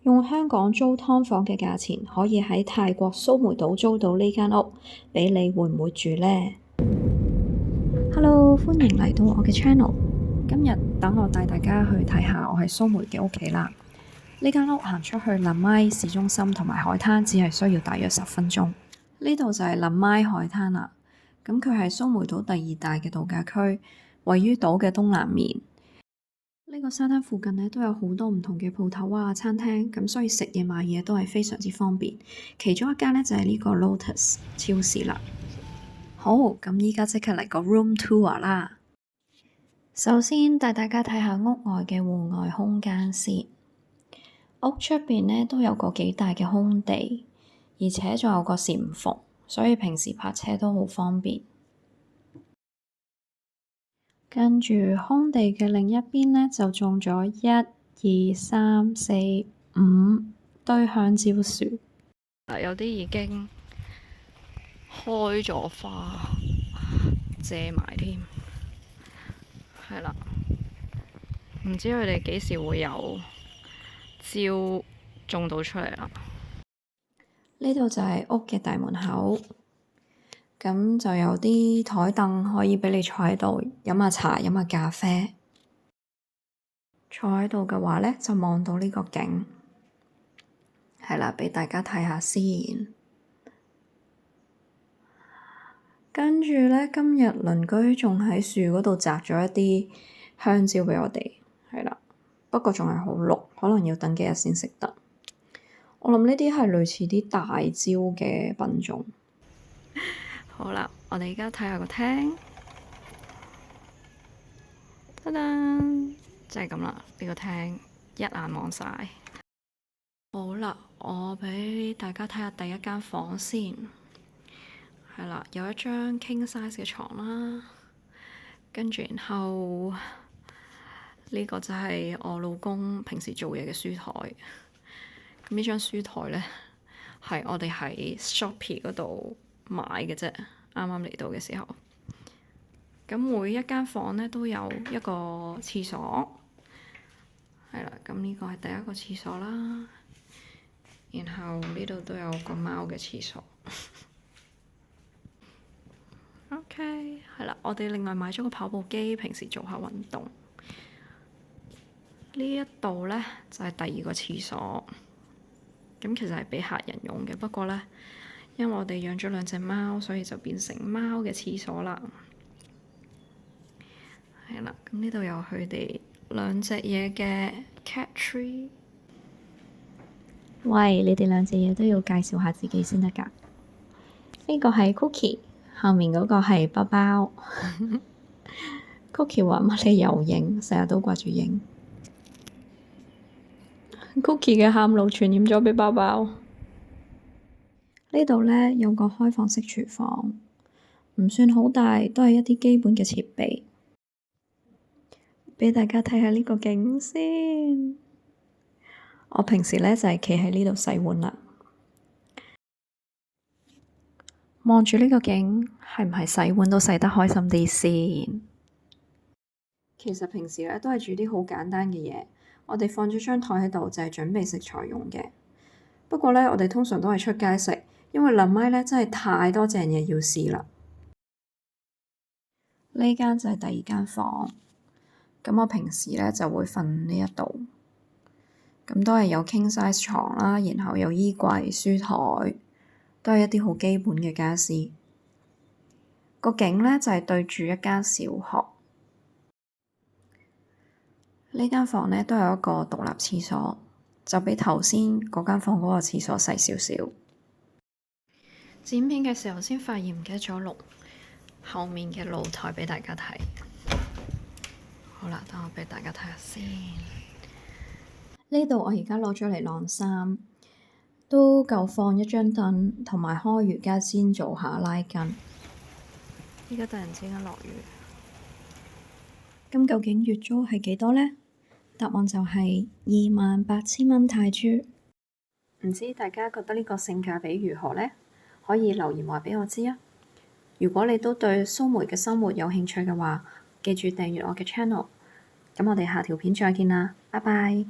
用香港租劏房嘅價錢，可以喺泰國蘇梅島租到呢間屋，畀你會唔會住呢？Hello，歡迎嚟到我嘅 channel。今日等我帶大家去睇下我喺蘇梅嘅屋企啦。呢間屋行出去林咪市中心同埋海灘，只係需要大約10分鐘。呢度就係林咪海灘啦。咁佢係蘇梅島第2大嘅度假區，位於島嘅東南面。呢個沙灘附近呢都有好多唔同嘅鋪頭啊、餐廳，咁所以食嘢買嘢都係非常之方便。其中一間呢就係呢個 Lotus 超市啦。好，咁依家即刻嚟個 room tour 啦。首先帶大家睇下屋外嘅戶外空間先。屋出邊呢都有個幾大嘅空地，而且仲有個禪縫，所以平時泊車都好方便。跟住空地嘅另一邊呢，就種咗1、2、3、4、5堆香蕉樹。有啲已經開咗花，謝埋添。係啦，唔知佢哋幾時會有蕉種到出嚟啦。呢度就係屋嘅大門口。咁就有啲台凳可以畀你坐喺度飲下茶、飲下咖啡。坐喺度嘅話呢，就望到呢個景，係啦，畀大家睇下先。跟住呢，今日鄰居仲喺樹嗰度摘咗一啲香蕉畀我哋，係啦，不過仲係好綠，可能要等幾日先食得。我諗呢啲係類似啲大蕉嘅品種。好啦，我哋而家睇下個廳，噔噔，就係咁啦。呢個廳一眼望晒。好啦，我畀大家睇下第一間房先。係啦，有一張 king size 嘅床啦，跟住然後呢個就係我老公平時做嘢嘅書台。咁呢張書台呢，係我哋喺 Shopee 嗰度買嘅啫，啱啱嚟到嘅時候。咁每一間房呢都有一個廁所，係啦。咁呢個係第一個廁所啦，然後呢度都有個貓嘅廁所。OK， 係啦。我哋另外買咗個跑步機，平時做下運動。呢一度呢，就係第二個廁所，咁其實係畀客人用嘅，不過呢，因為我哋養咗2隻貓，所以就變成貓嘅廁所啦。係啦，咁呢度有佢哋2隻嘢嘅 cat tree。喂，你哋2隻嘢都要介紹下自己先得㗎。呢個係 Cookie， 後面嗰個係包包。Cookie 話乜你又影，成日都掛住影。Cookie 嘅喊路傳染咗畀包包。呢度呢，有個開放式廚房，唔算好大，都係一啲基本嘅設備。畀大家睇下呢個景先。我平時呢，就係企喺呢度洗碗啦。望住呢個景，係唔係洗碗都洗得開心啲先？其實平時呢，都係煮啲好簡單嘅嘢。我哋放咗張台喺度，就係準備食材用嘅。不過呢，我哋通常都係出街食，因為林咪呢真係太多正嘢要試啦。呢間就係第2間房，咁我平時呢就會瞓呢一度，咁都係有 king size 床啦，然後有衣櫃、書台，都係一啲好基本嘅家私。個景呢就係對住一間小學。呢間房呢都有一個獨立廁所，就比頭先嗰間房嗰個廁所細少少。剪片嘅時候先發現唔記得咗錄後面嘅露台畀大家睇。好啦，等我畀大家睇下先。呢度我而家攞咗嚟晾衫，都夠放一張凳同埋開瑜伽墊做下拉筋。而家突然之間落雨，咁究竟月租係幾多呢？答案就係28,000蚊泰銖。唔知大家覺得呢個性價比如何呢？可以留言話畀我知啊！如果你都對蘇梅嘅生活有興趣嘅話，記住訂閱我嘅 channel。咁我哋下條片再見啦，拜拜。